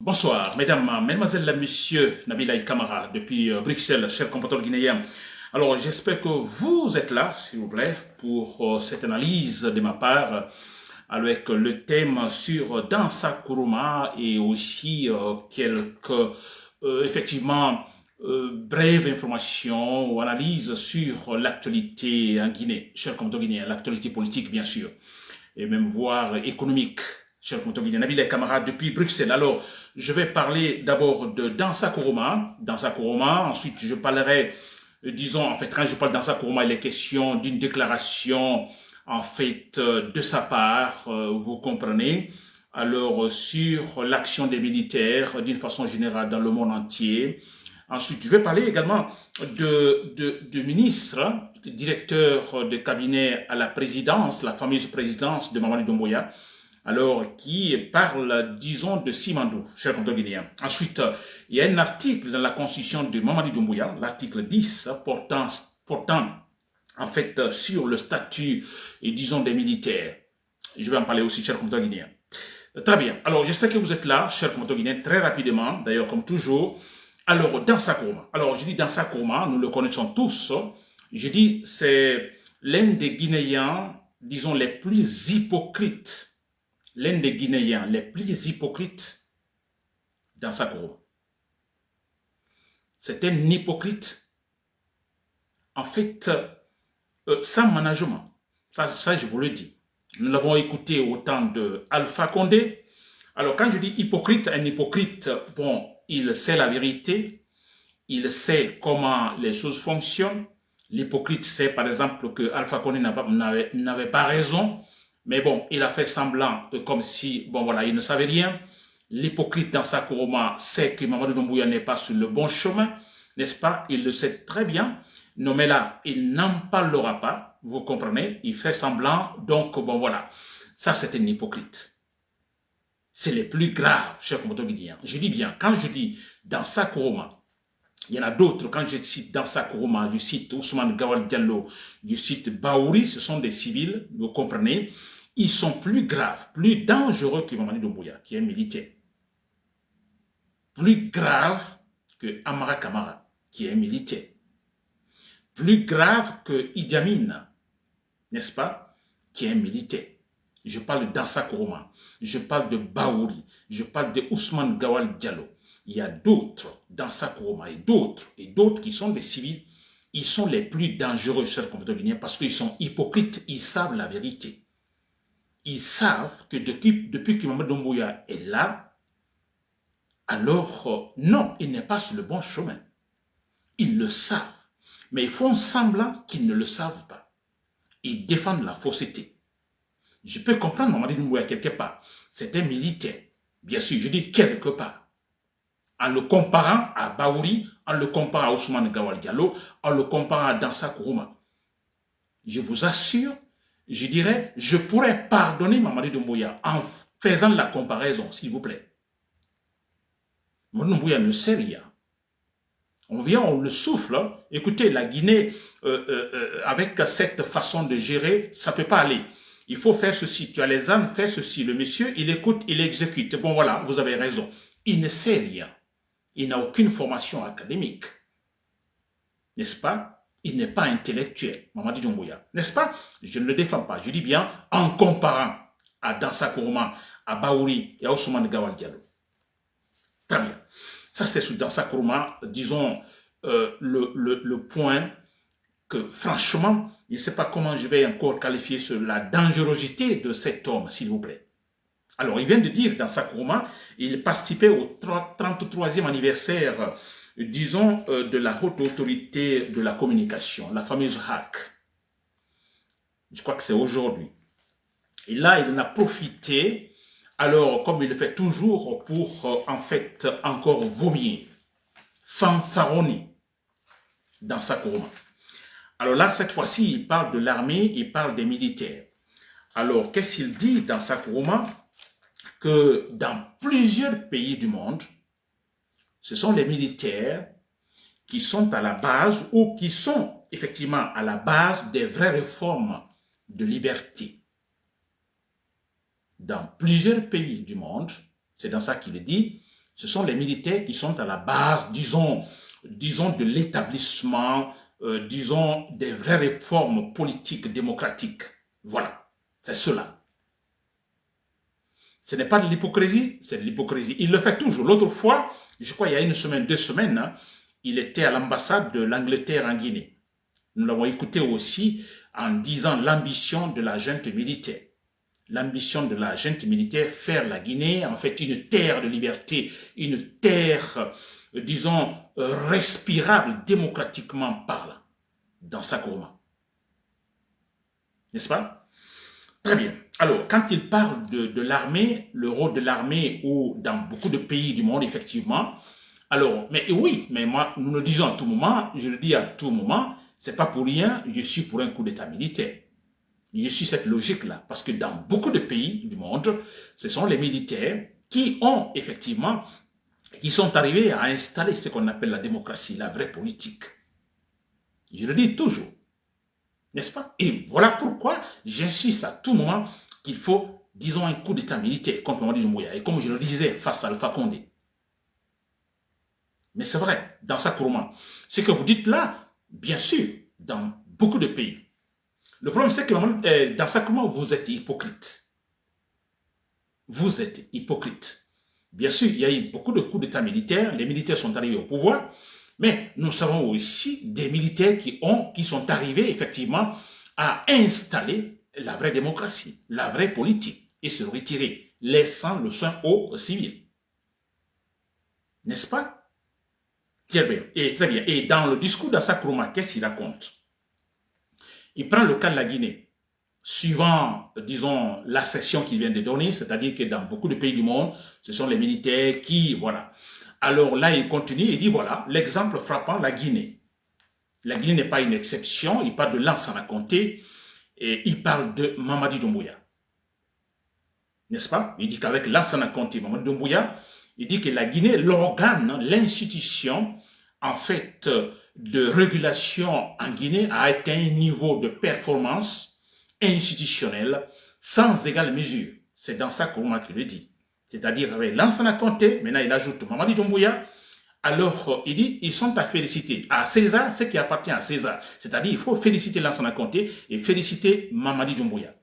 Bonsoir, mesdames, mesdemoiselles, messieurs, Nabila Kamara, depuis Bruxelles, cher compatriote guinéen. Alors, j'espère que vous êtes là, s'il vous plaît, pour cette analyse de ma part, avec le thème sur Dansa Kourouma et aussi quelques, effectivement, brèves informations ou analyses sur l'actualité en Guinée, cher compatriote guinéen, l'actualité politique, bien sûr, et même voire économique. Cher Kontogine, Nabil et camarades depuis Bruxelles. Alors, je vais parler d'abord de Dansa Kourouma. Dansa Kourouma, ensuite je parlerai, disons, en fait, quand je parle de Dansa Kourouma, il est question d'une déclaration, en fait, de sa part, vous comprenez. Alors, sur l'action des militaires, d'une façon générale, dans le monde entier. Ensuite, je vais parler également de ministre, directeur de cabinet à la présidence, la fameuse présidence de Mamadi Doumbouya, alors qui parle, disons, de Simandou, cher compteur guinéen. Ensuite, il y a un article dans la constitution de Mamadi Doumbouya, l'article 10, portant en fait sur le statut, et disons, des militaires. Je vais en parler aussi, cher compteur guinéen. Très bien. Alors, j'espère que vous êtes là, cher compteur guinéen, très rapidement, d'ailleurs, comme toujours. Alors, Dansa Kourouma. Alors, je dis Dansa Kourouma, nous le connaissons tous. Je dis, c'est l'un des Guinéens, disons, les plus hypocrites, l'un des Guinéens les plus hypocrites dans sa cour. C'est un hypocrite, en fait, sans management. Ça, je vous le dis. Nous l'avons écouté au temps de Alpha Condé. Alors, quand je dis hypocrite, un hypocrite, bon, il sait la vérité, il sait comment les choses fonctionnent. L'hypocrite sait, par exemple, que Alpha Condé n'avait pas raison, mais bon, il a fait semblant comme si, bon voilà, il ne savait rien. L'hypocrite dans sa Kourouma sait que Mamadou Doumbouya n'est pas sur le bon chemin, n'est-ce pas? Il le sait très bien. Non, mais là, il n'en parlera pas, vous comprenez? Il fait semblant, donc bon voilà. Ça, c'est un hypocrite. C'est le plus grave, cher compatriote guinéen. Je dis bien, quand je dis dans sa Kourouma, il y en a d'autres, quand je cite Dansa Kourouma, je cite Ousmane Gawal Diallo, je cite Baouri, ce sont des civils, vous comprenez, ils sont plus graves, plus dangereux que Mamadi Doumbouya, qui est militaire. Plus grave que Amara Kamara, qui est militaire. Plus grave que Idi Amin, n'est-ce pas, qui est militaire. Je parle de Dansa Kourouma, je parle de Baouri, je parle de Ousmane Gawal Diallo. Il y a d'autres dans sa Kourouma et d'autres qui sont des civils. Ils sont les plus dangereux, chers compatriotes guinéens, parce qu'ils sont hypocrites, ils savent la vérité. Ils savent que depuis que Mamadou Doumbouya est là, alors non, il n'est pas sur le bon chemin. Ils le savent, mais ils font semblant qu'ils ne le savent pas. Ils défendent la fausseté. Je peux comprendre Mamadou Doumbouya quelque part. C'est un militaire. Bien sûr, je dis quelque part. En le comparant à Baouri, en le comparant à Ousmane Gawal Diallo, en le comparant à Dansa Kourouma. Je vous assure, je dirais, je pourrais pardonner Mamadi Doumbouya en faisant la comparaison, s'il vous plaît. Mamadi Doumbouya ne sait rien. On vient, on le souffle. Écoutez, la Guinée, avec cette façon de gérer, ça ne peut pas aller. Il faut faire ceci, tu as les âmes, fais ceci. Le monsieur, il écoute, il exécute. Bon voilà, vous avez raison. Il ne sait rien. Il n'a aucune formation académique. N'est-ce pas? Il n'est pas intellectuel, Mamadi Doumbouya. N'est-ce pas? Je ne le défends pas. Je dis bien en comparant à Dansa Kourouma, à Baouri et à Ousmane Gawal Diallo. Très bien. Ça, c'était sur Dansa Kourouma, disons, le point que, franchement, je ne sais pas comment je vais encore qualifier sur la dangerosité de cet homme, s'il vous plaît. Alors, il vient de dire dans sa Kourouma, il participait au 33e anniversaire, disons, de la haute autorité de la communication, la fameuse HAC. Je crois que c'est aujourd'hui. Et là, il en a profité, alors, comme il le fait toujours, pour, en fait, encore vomir, fanfaronner dans sa Kourouma. Alors là, cette fois-ci, il parle de l'armée, il parle des militaires. Alors, qu'est-ce qu'il dit dans sa Kourouma? Que dans plusieurs pays du monde, ce sont les militaires qui sont à la base ou qui sont effectivement à la base des vraies réformes de liberté. Dans plusieurs pays du monde, c'est dans ça qu'il dit, Ce sont les militaires qui sont à la base, disons de l'établissement, disons, des vraies réformes politiques, démocratiques. Voilà, c'est cela. Ce n'est pas de l'hypocrisie, c'est de l'hypocrisie. Il le fait toujours. L'autre fois, je crois il y a une semaine, 2 semaines, hein, il était à l'ambassade de l'Angleterre en Guinée. Nous l'avons écouté aussi en disant l'ambition de la junte militaire. L'ambition de la junte militaire, faire la Guinée, en fait, une terre de liberté, une terre, disons, respirable démocratiquement parlant, dans sa Nsakroma. N'est-ce pas? Très bien. Alors, quand il parle de l'armée, le rôle de l'armée, ou dans beaucoup de pays du monde, effectivement, alors, mais oui, mais moi, nous le disons à tout moment, je le dis à tout moment, c'est pas pour rien, je suis pour un coup d'État militaire. Je suis cette logique-là, parce que dans beaucoup de pays du monde, ce sont les militaires qui ont effectivement, qui sont arrivés à installer ce qu'on appelle la démocratie, la vraie politique. Je le dis toujours, n'est-ce pas? Et voilà pourquoi j'insiste à tout moment qu'il faut, disons, un coup d'État militaire contre Mamadi Doumbouya. Et comme je le disais face à Alpha Condé. Mais c'est vrai, dans sa Nsakroma, ce que vous dites là, bien sûr, dans beaucoup de pays. Le problème, c'est que dans sa Nsakroma, vous êtes hypocrite. Vous êtes hypocrite. Bien sûr, il y a eu beaucoup de coups d'État militaires. Les militaires sont arrivés au pouvoir. Mais nous savons aussi des militaires qui sont arrivés effectivement à installer la vraie démocratie, la vraie politique et se retirer, laissant le soin aux civils. N'est-ce pas? Très bien. Et dans le discours de sa Nsakroma, qu'est-ce qu'il raconte? Il prend le cas de la Guinée. Suivant, disons, la session qu'il vient de donner, c'est-à-dire que dans beaucoup de pays du monde, ce sont les militaires qui, voilà. Alors là, il continue, il dit, voilà, l'exemple frappant, la Guinée. La Guinée n'est pas une exception, il parle de Lansana Conté, et il parle de Mamadi Doumbouya. N'est-ce pas? Il dit qu'avec Lansana Conté, Mamadi Doumbouya, il dit que la Guinée, l'organe, l'institution, en fait, de régulation en Guinée a atteint un niveau de performance institutionnelle sans égale mesure. C'est dans ça que Nsakroma qui le dit. C'est-à-dire avec Lansana Conté, maintenant il ajoute Mamadi Doumbouya, alors il dit ils sont à féliciter. À César, ce qui appartient à César. C'est-à-dire il faut féliciter Lansana Conté et féliciter Mamadi Doumbouya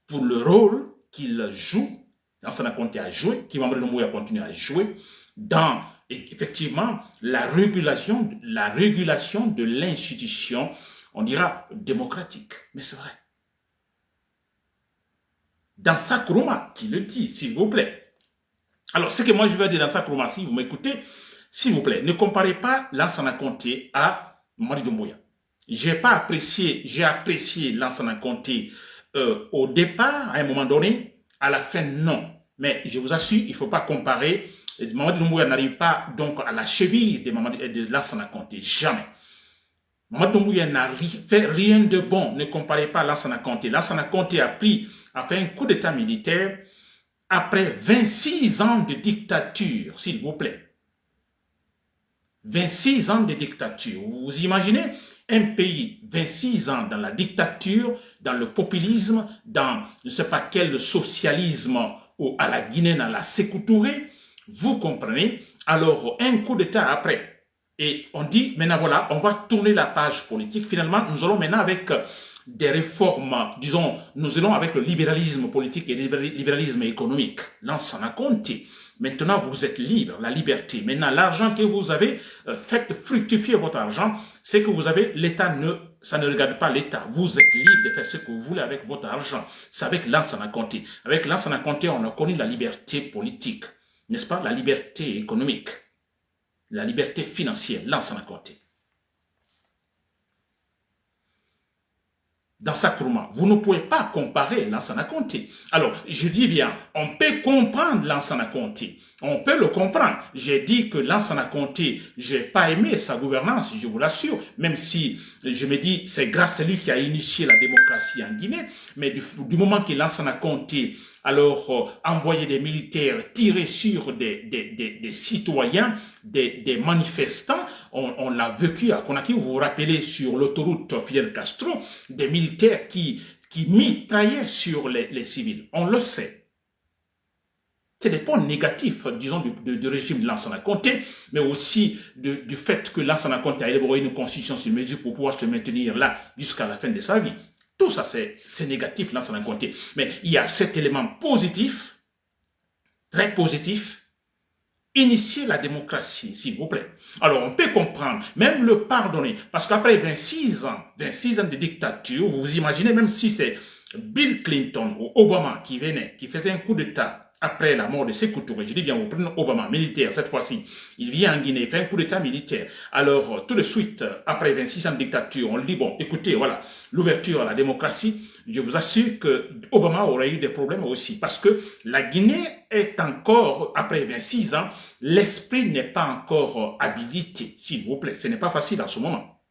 pour le rôle qu'il joue, Lansana Conté a joué, qui Mamadi Doumbouya continue à jouer dans effectivement la régulation de l'institution, on dira démocratique. Mais c'est vrai. Dans sa Nsakroma, qui le dit, s'il vous plaît. Alors, ce que moi je vais dire dans sa Nsakroma, si vous m'écoutez, s'il vous plaît, ne comparez pas Lansana Conté à Mamadi Doumbouya. J'ai apprécié Lansana Conté au départ, à un moment donné, à la fin, non. Mais je vous assure, il ne faut pas comparer. Mamadi Doumbouya n'arrive pas donc à la cheville de Lansana Conté, jamais. Mamadi Doumbouya n'a fait rien de bon, ne comparez pas Lansana Conté. Lansana Conté a fait un coup d'État militaire après 26 ans de dictature, s'il vous plaît. 26 ans de dictature. Vous imaginez un pays, 26 ans dans la dictature, dans le populisme, dans je ne sais pas quel socialisme ou à la Guinée, à la Sékou Touré, vous comprenez? Alors, un coup d'État après. Et on dit, maintenant voilà, on va tourner la page politique. Finalement, nous allons maintenant avec des réformes, disons, nous allons avec le libéralisme politique et le libéralisme économique. Lansana Conté. Maintenant, vous êtes libre, la liberté. Maintenant, l'argent que vous avez, faites fructifier votre argent. C'est que vous avez, l'État ça ne regarde pas l'État. Vous êtes libre de faire ce que vous voulez avec votre argent. C'est avec Lansana Conté. Avec Lansana Conté, on a connu la liberté politique. N'est-ce pas? La liberté économique. La liberté financière. Lansana Conté. Dans sa Nsakroma, vous ne pouvez pas comparer Lansana Conté. Alors, je dis bien, on peut comprendre Lansana Conté. On peut le comprendre. J'ai dit que Lansana Conté, j'ai pas aimé sa gouvernance, je vous l'assure, même si je me dis, c'est grâce à lui qui a initié la démocratie en Guinée, mais du moment que Lansana Conté alors envoyer des militaires tirer sur des citoyens, des manifestants. On l'a vécu à Conakry, vous vous rappelez, sur l'autoroute Fidel Castro, des militaires qui mitraillaient sur les civils. On le sait. C'est des points négatifs, disons, du régime de Lansana Conté, mais aussi du fait que Lansana Conté a élaboré une constitution sur mesure pour pouvoir se maintenir là jusqu'à la fin de sa vie. Tout ça, c'est négatif, Lansana Conté. Mais il y a cet élément positif, très positif, initier la démocratie, s'il vous plaît. Alors, on peut comprendre, même le pardonner, parce qu'après 26 ans de dictature, vous vous imaginez, même si c'est Bill Clinton ou Obama qui venait, qui faisait un coup d'État après la mort de Sékou Touré, je dis bien, vous prenez Obama, militaire, cette fois-ci, il vient en Guinée, il fait un coup d'État militaire. Alors, tout de suite, après 26 ans de dictature, on lui dit, bon, écoutez, voilà, l'ouverture à la démocratie, je vous assure que Obama aurait eu des problèmes aussi, parce que la Guinée est encore, après 26 ans, l'esprit n'est pas encore habilité, s'il vous plaît. Ce n'est pas facile en ce moment.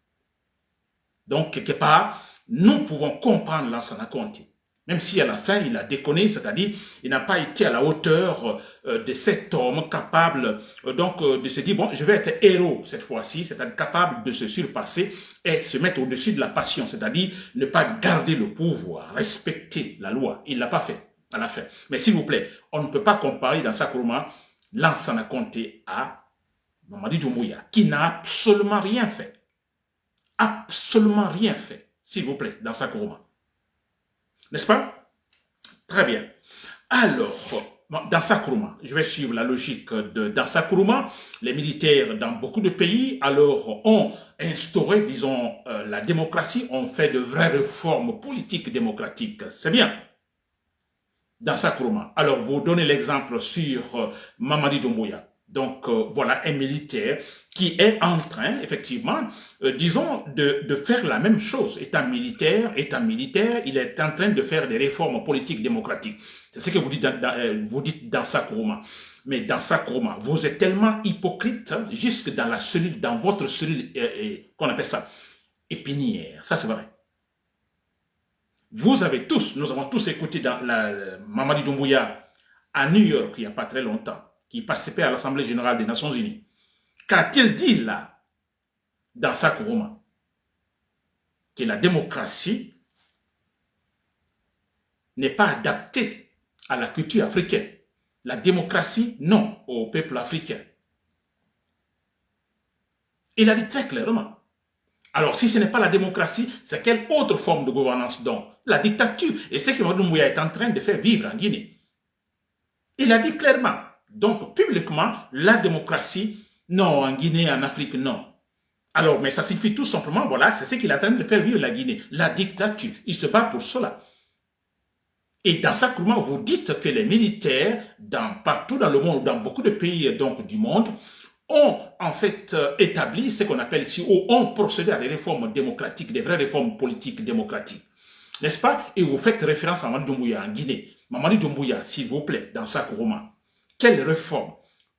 Donc, quelque part, nous pouvons comprendre Lansana Conté. Même si à la fin, il a déconné, c'est-à-dire il n'a pas été à la hauteur de cet homme capable de se dire, bon, je vais être héros cette fois-ci, c'est-à-dire capable de se surpasser et se mettre au-dessus de la passion, c'est-à-dire ne pas garder le pouvoir, respecter la loi. Il ne l'a pas fait à la fin. Mais s'il vous plaît, on ne peut pas comparer dans sa Nkurumah Lansana Conté à Mamadi Doumbouya, qui n'a absolument rien fait. Absolument rien fait, s'il vous plaît, dans sa Nkurumah. N'est-ce pas? Très bien. Alors, dans sa Nkurumah, je vais suivre la logique de dans sa Nkurumah, les militaires dans beaucoup de pays, alors, ont instauré, disons, la démocratie, ont fait de vraies réformes politiques démocratiques. C'est bien. Dans sa Nkurumah. Alors, vous donnez l'exemple sur Mamadi Doumbouya. Donc, voilà un militaire qui est en train, effectivement, disons, de faire la même chose. Étant militaire, il est en train de faire des réformes politiques démocratiques. C'est ce que vous dites dans sa Nkurumah. Mais dans sa Nkurumah, vous êtes tellement hypocrite, jusque dans la cellule, dans votre cellule, qu'on appelle ça, épinière. Ça, c'est vrai. Vous avez tous, nous avons tous écouté dans Mamadi Doumbouya à New York il n'y a pas très longtemps, qui participait à l'Assemblée générale des Nations Unies. Qu'a-t-il dit là, dans sa Nkurumah? Que la démocratie n'est pas adaptée à la culture africaine. La démocratie, non, au peuple africain. Il a dit très clairement. Alors, si ce n'est pas la démocratie, c'est quelle autre forme de gouvernance donc? La dictature. Et c'est ce que Mamadi Doumbouya est en train de faire vivre en Guinée. Il a dit clairement, donc publiquement, la démocratie, non, en Guinée, en Afrique, non. Alors, mais ça signifie tout simplement, voilà, c'est ce qu'il est en train de faire vivre la Guinée, la dictature. Il se bat pour cela. Et dans ça, comment vous dites que les militaires, partout dans le monde, dans beaucoup de pays donc, du monde, ont en fait établi ce qu'on appelle ici, ou ont procédé à des réformes démocratiques, des vraies réformes politiques démocratiques. N'est-ce pas? Et vous faites référence à Mamadi Doumbouya en Guinée. Mamadi Doumbouya, s'il vous plaît, dans sa Nkurumah, quelle réforme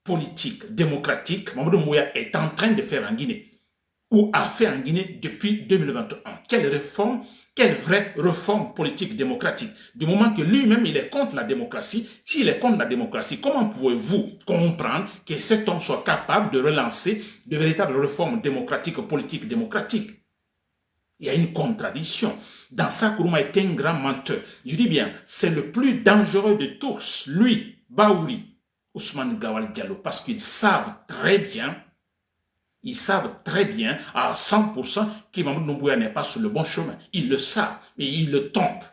politique, démocratique Mamadi Doumbouya est en train de faire en Guinée ou a fait en Guinée depuis 2021? Quelle réforme, quelle vraie réforme politique démocratique? Du moment que lui-même, il est contre la démocratie, s'il est contre la démocratie, comment pouvez-vous comprendre que cet homme soit capable de relancer de véritables réformes démocratiques, politiques, démocratiques? Il y a une contradiction. Dans sa Nkurumah est un grand menteur. Je dis bien, c'est le plus dangereux de tous, lui, Baouri, Ousmane Gawal Diallo, parce qu'ils savent très bien à 100% que Mamadi Doumbouya n'est pas sur le bon chemin. Ils le savent, mais ils le tombent.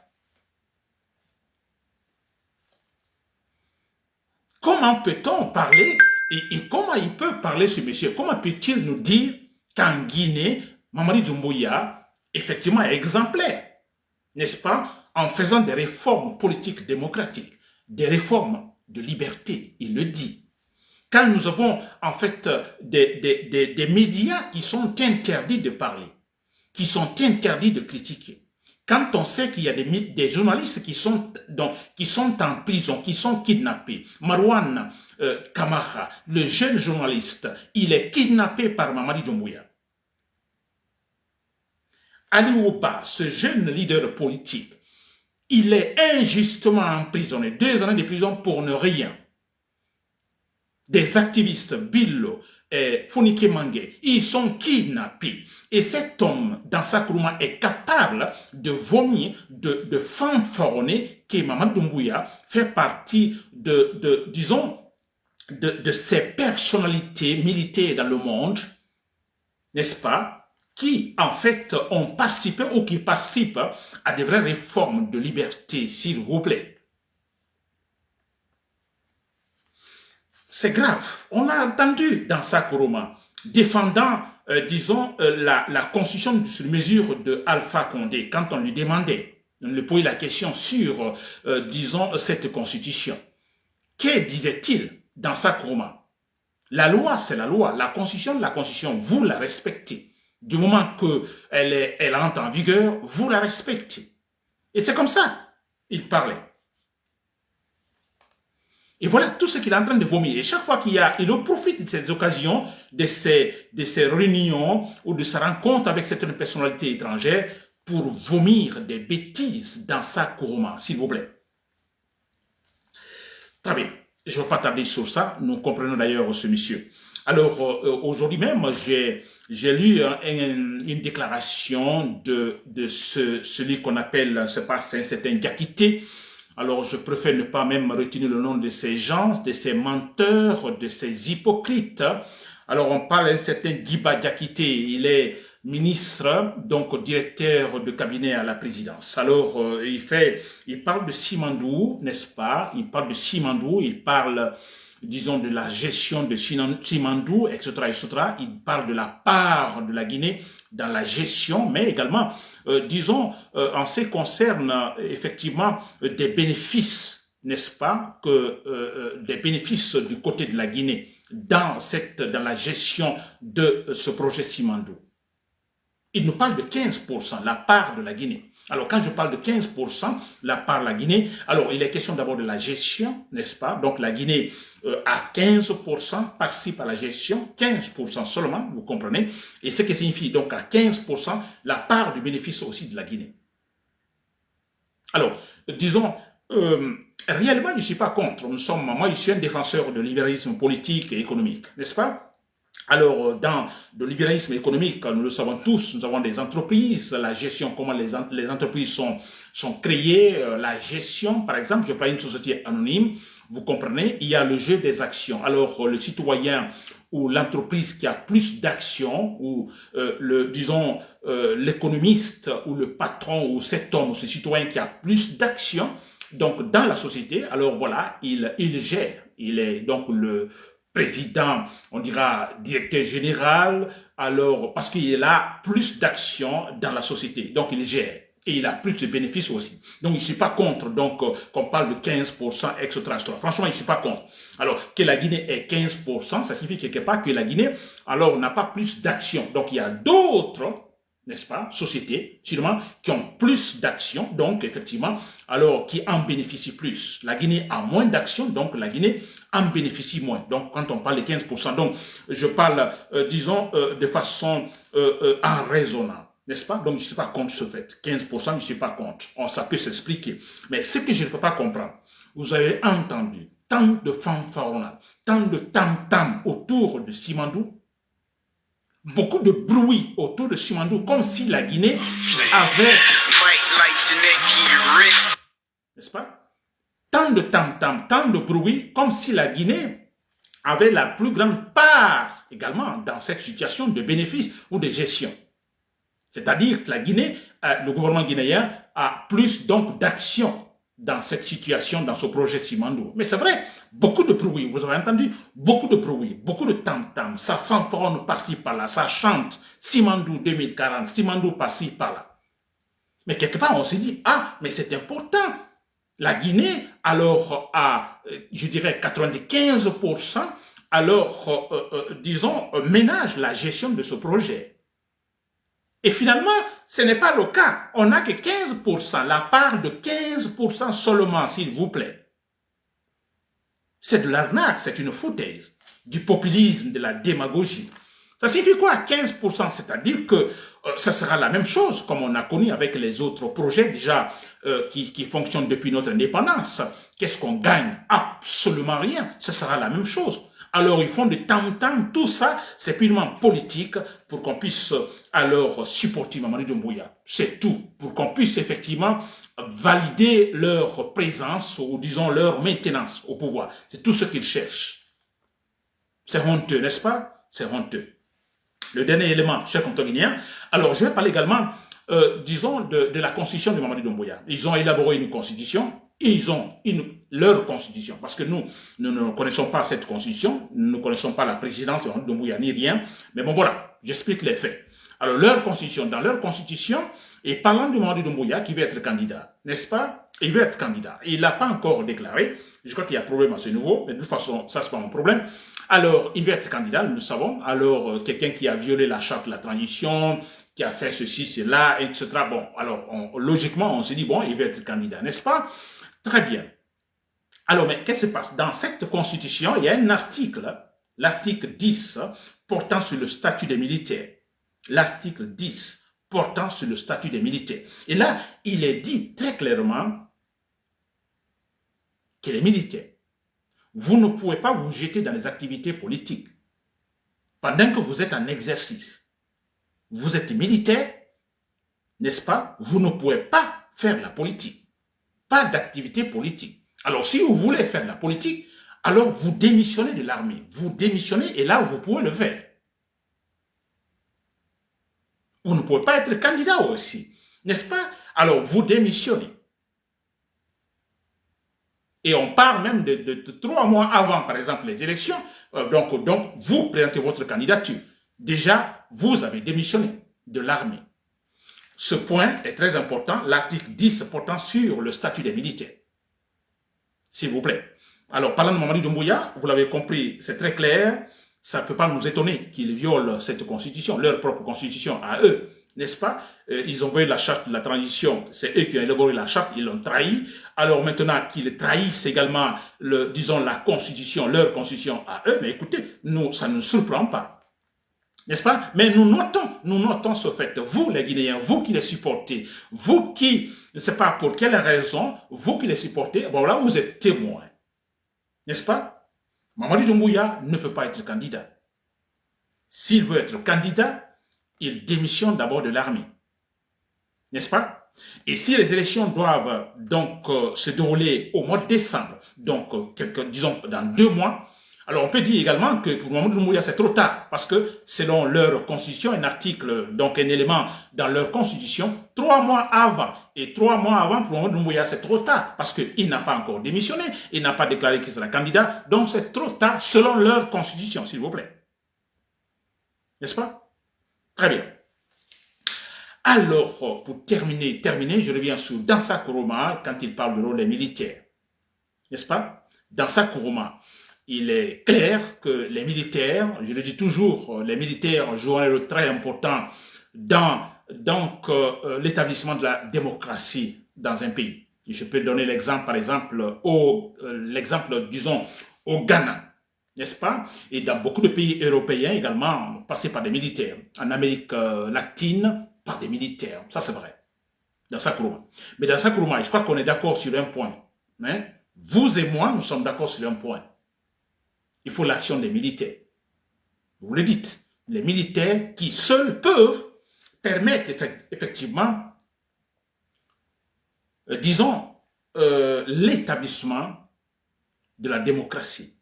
Comment peut-on parler et comment il peut parler ce monsieur? Comment peut-il nous dire qu'en Guinée, Mamadi Doumbouya effectivement exemplaire, n'est-ce pas, en faisant des réformes politiques démocratiques, des réformes de liberté, il le dit. Quand nous avons en fait des médias qui sont interdits de parler, qui sont interdits de critiquer, quand on sait qu'il y a des journalistes qui sont en prison, qui sont kidnappés, Marwan Kamara, le jeune journaliste, il est kidnappé par Mamadi Doumbouya. Ali Ouba, ce jeune leader politique, il est injustement emprisonné, 2 années de prison pour ne rien. Des activistes, Billo et Fonike Mange, ils sont kidnappés. Et cet homme, dans sa Nkurumah, est capable de vomir, de fanfaronner que Mamadou Doumbouya fait partie disons, de ces personnalités militaires dans le monde, n'est-ce pas, qui en fait ont participé ou qui participent à de vraies réformes de liberté, s'il vous plaît. C'est grave. On l'a entendu dans Sakuroma, défendant, disons, la constitution sur mesure de Alpha Condé, quand on lui demandait, on lui posait la question sur, disons, cette constitution. Que disait-il dans Sakuroma? La loi, c'est la loi. La constitution, vous la respectez. Du moment qu'elle entre en vigueur, vous la respectez. Et c'est comme ça il parlait. Et voilà tout ce qu'il est en train de vomir. Et chaque fois il profite de ces occasions, de ces réunions ou de sa rencontre avec certaines personnalités étrangères pour vomir des bêtises dans sa Kuruma, s'il vous plaît. Très bien. Je ne vais pas tarder sur ça. Nous comprenons d'ailleurs ce monsieur. Alors, aujourd'hui même, j'ai lu une déclaration de celui qu'on appelle, c'est pas un certain Diakité. Alors, je préfère ne pas même retenir le nom de ces gens, de ces menteurs, de ces hypocrites. Alors, on parle d'un certain Guiba Diakité. Il est ministre, donc directeur de cabinet à la présidence. Alors, il parle de Simandou, n'est-ce pas? Il parle de Simandou, il parle, disons, de la gestion de Simandou, etc., etc. Il parle de la part de la Guinée dans la gestion, mais également, disons, en ce qui concerne effectivement des bénéfices, n'est-ce pas, des bénéfices du côté de la Guinée dans la gestion de ce projet Simandou. Il nous parle de 15%, la part de la Guinée. Alors, quand je parle de 15%, la part de la Guinée, alors il est question d'abord de la gestion, n'est-ce pas? Donc, la Guinée à 15% participe à la gestion, 15% seulement, vous comprenez? Et ce qui signifie donc à 15% la part du bénéfice aussi de la Guinée. Alors, disons, réellement, je ne suis pas contre. Moi, je suis un défenseur de libéralisme politique et économique, n'est-ce pas? Alors, dans le libéralisme économique, nous le savons tous, nous avons des entreprises, la gestion, comment les entreprises sont créées, la gestion, par exemple, je prends une société anonyme, vous comprenez, il y a le jeu des actions. Alors, le citoyen ou l'entreprise qui a plus d'actions, ou disons, l'économiste ou le patron ou cet homme ou ce citoyen qui a plus d'actions, donc dans la société, alors voilà, il gère, il est donc le président, on dira directeur général, alors parce qu'il a plus d'actions dans la société, donc il gère et il a plus de bénéfices aussi. Donc je ne suis pas contre donc qu'on parle de 15%, etc., etc. Franchement, je ne suis pas contre. Alors que la Guinée est 15%, ça signifie quelque part que la Guinée, alors n'a pas plus d'actions. Donc il y a d'autres, n'est-ce pas, sociétés, sûrement, qui ont plus d'actions, donc effectivement, alors qui en bénéficient plus. La Guinée a moins d'actions, donc la Guinée en bénéficie moins. Donc quand on parle de 15%, donc je parle, disons, de façon en raisonnant, n'est-ce pas? Donc je ne suis pas contre ce fait. 15%, je ne suis pas contre. Ça peut s'expliquer. Mais ce que je ne peux pas comprendre, vous avez entendu tant de fanfaronnades, tant de tam-tam autour de Simandou, beaucoup de bruit autour de Simandou, comme si la Guinée avait, n'est-ce pas? Tant de tam-tam, tant de bruit, comme si la Guinée avait la plus grande part également dans cette situation de bénéfice ou de gestion. C'est-à-dire que la Guinée, le gouvernement guinéen a plus donc d'actions dans cette situation, dans ce projet Simandou. Mais c'est vrai, beaucoup de bruit, vous avez entendu, beaucoup de bruit, beaucoup de tam-tam, ça fanfaronne par-ci par-là, ça chante Simandou 2040, Simandou par-ci par-là. Mais quelque part, on s'est dit, ah, mais c'est important. La Guinée, alors, a, je dirais, 95%, alors, disons, ménage la gestion de ce projet. Et finalement, ce n'est pas le cas. On n'a que 15%, la part de 15% seulement, s'il vous plaît. C'est de l'arnaque, c'est une foutaise, du populisme, de la démagogie. Ça signifie quoi 15%? C'est-à-dire que ça sera la même chose, comme on a connu avec les autres projets déjà qui fonctionnent depuis notre indépendance. Qu'est-ce qu'on gagne? Absolument rien. Ce sera la même chose. Alors, ils font des tam-tam, tout ça, c'est purement politique pour qu'on puisse alors supporter Mamadou Doumbouya. C'est tout, pour qu'on puisse effectivement valider leur présence ou disons leur maintenance au pouvoir. C'est tout ce qu'ils cherchent. C'est honteux, n'est-ce pas? C'est honteux. Le dernier élément, chers contoguinéens. Alors, je vais parler également, disons, de la constitution de Mamadi Doumbouya. Ils ont élaboré une constitution, ils ont leur constitution, parce que nous ne connaissons pas cette constitution, nous ne connaissons pas la présidence de Mamadi Doumbouya, ni rien. Mais bon, voilà, j'explique les faits. Alors, leur constitution, dans leur constitution, et parlant de Mamadi Doumbouya qui veut être candidat, n'est-ce pas? Il veut être candidat. Il n'a pas encore déclaré. Je crois qu'il y a problème à ce niveau, mais de toute façon, ça, c'est pas mon problème. Alors, il veut être candidat, nous le savons. Alors, quelqu'un qui a violé la charte de la transition, qui a fait ceci, cela, etc. Bon, alors, logiquement, on se dit, bon, il veut être candidat, n'est-ce pas? Très bien. Alors, mais qu'est-ce qui se passe? Dans cette constitution, il y a un article, l'article 10, portant sur le statut des militaires. L'article 10 portant sur le statut des militaires. Et là, il est dit très clairement que les militaires, vous ne pouvez pas vous jeter dans les activités politiques pendant que vous êtes en exercice. Vous êtes militaire, n'est-ce pas? Vous ne pouvez pas faire la politique. Pas d'activité politique. Alors, si vous voulez faire de la politique, alors vous démissionnez de l'armée. Vous démissionnez et là, vous pouvez le faire. Vous ne pouvez pas être candidat aussi, n'est-ce pas? Alors, vous démissionnez. Et on parle même de 3 mois avant, par exemple, les élections. Donc, vous présentez votre candidature. Déjà, vous avez démissionné de l'armée. Ce point est très important, l'article 10 portant sur le statut des militaires. S'il vous plaît. Alors, parlant de Mamadi Doumbouya, vous l'avez compris, c'est très clair. Ça ne peut pas nous étonner qu'ils violent cette constitution, leur propre constitution à eux, n'est-ce pas? Ils ont envoyé la charte de la transition, c'est eux qui ont élaboré la charte, ils l'ont trahi. Alors maintenant qu'ils trahissent également, disons, la constitution, leur constitution à eux, mais écoutez, nous, ça ne nous surprend pas. N'est-ce pas? Mais nous notons ce fait. Vous, les Guinéens, vous qui les supportez, vous qui, je ne sais pas pour quelle raison, vous qui les supportez, bon là, vous êtes témoins. N'est-ce pas? Mamadi Doumbouya ne peut pas être candidat. S'il veut être candidat, il démissionne d'abord de l'armée. N'est-ce pas? Et si les élections doivent donc se dérouler au mois de décembre, donc disons dans 2 mois, alors on peut dire également que pour Mamadi Doumbouya c'est trop tard, parce que selon leur constitution, un article, donc un élément dans leur constitution, 3 mois avant, et 3 mois avant pour Mamadi Doumbouya c'est trop tard, parce qu'il n'a pas encore démissionné, il n'a pas déclaré qu'il sera candidat, donc c'est trop tard selon leur constitution, s'il vous plaît. N'est-ce pas? Très bien. Alors, pour terminer, je reviens sur Dansa Kourouma quand il parle du rôle des militaires. N'est-ce pas? Dansa Kourouma, il est clair que les militaires, je le dis toujours, les militaires jouent un rôle très important dans l'établissement de la démocratie dans un pays. Je peux donner l'exemple, par exemple, disons, au Ghana. N'est-ce pas? Et dans beaucoup de pays européens également, passés par des militaires. En Amérique latine, par des militaires. Ça, c'est vrai. Dans Dansa Kourouma. Mais dans Dansa Kourouma, je crois qu'on est d'accord sur un point. Hein? Vous et moi, nous sommes d'accord sur un point. Il faut l'action des militaires. Vous le dites. Les militaires qui seuls peuvent permettre effectivement, disons, l'établissement de la démocratie.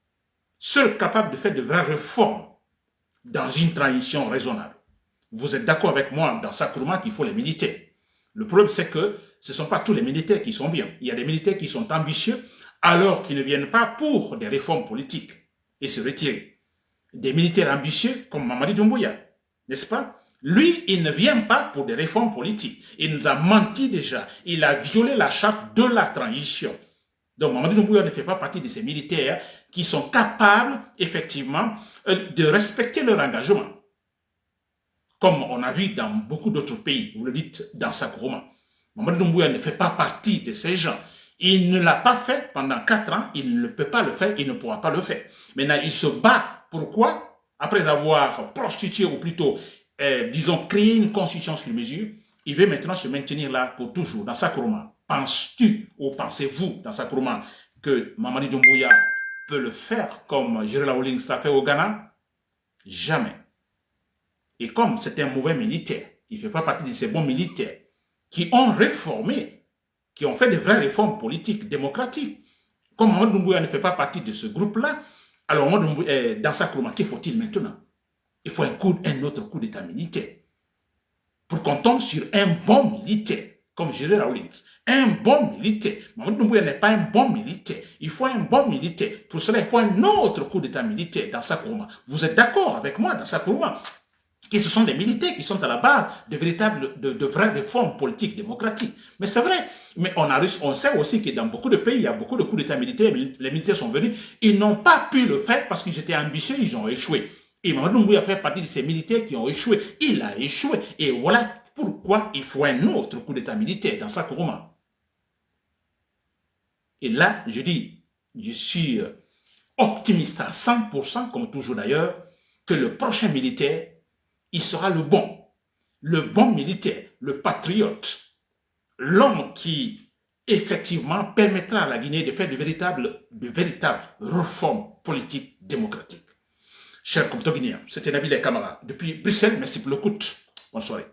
Seuls capables de faire de vraies réformes dans une transition raisonnable. Vous êtes d'accord avec moi dans Dansa Kourouma qu'il faut les militaires. Le problème, c'est que ce ne sont pas tous les militaires qui sont bien. Il y a des militaires qui sont ambitieux alors qu'ils ne viennent pas pour des réformes politiques et se retirer. Des militaires ambitieux comme Mamadi Doumbouya, n'est-ce pas? Lui, il ne vient pas pour des réformes politiques. Il nous a menti déjà. Il a violé la charte de la transition. Donc, Mamadi Doumbouya ne fait pas partie de ces militaires qui sont capables, effectivement, de respecter leur engagement. Comme on a vu dans beaucoup d'autres pays, vous le dites dans Dansa Kourouma. Mamadi Doumbouya ne fait pas partie de ces gens. Il ne l'a pas fait pendant 4 ans, il ne peut pas le faire, il ne pourra pas le faire. Maintenant, il se bat. Pourquoi? Après avoir prostitué, ou plutôt, disons, créé une constitution sur mesure, il veut maintenant se maintenir là pour toujours, dans Dansa Kourouma. Penses-tu ou pensez-vous, dans Dansa Kourouma, que Mamadi Doumbouya peut le faire comme Gerald Rawlings l'a fait au Ghana? Jamais. Et comme c'est un mauvais militaire, il ne fait pas partie de ces bons militaires qui ont réformé qui ont fait des vraies réformes politiques, démocratiques. Comme Mamadou Doumbouya ne fait pas partie de ce groupe-là, alors dans sa Nkrumah, qu'il faut-il maintenant? Il faut un autre coup d'État militaire pour qu'on tombe sur un bon militaire, comme Gérard Rawlings. Un bon militaire. Mamadou Doumbouya n'est pas un bon militaire. Il faut un bon militaire. Pour cela, il faut un autre coup d'État militaire dans sa Nkrumah. Vous êtes d'accord avec moi dans sa Nkrumah? Que ce sont des militaires qui sont à la base de vraies réformes politiques démocratiques. Mais c'est vrai, mais on sait aussi que dans beaucoup de pays, il y a beaucoup de coups d'État militaires, les militaires sont venus, ils n'ont pas pu le faire parce qu'ils étaient ambitieux, ils ont échoué. Et Mamadou Doumbouya fait partie de ces militaires qui ont échoué. Il a échoué. Et voilà pourquoi il faut un autre coup d'État militaire dans sa Nkrumah. Et là, je dis, je suis optimiste à 100%, comme toujours d'ailleurs, que le prochain militaire, il sera le bon militaire, le patriote, l'homme qui, effectivement, permettra à la Guinée de faire de véritables réformes politiques démocratiques. Chers compatriotes guinéens, c'était Nabil Kamara depuis Bruxelles. Merci pour l'écoute. Bonne soirée.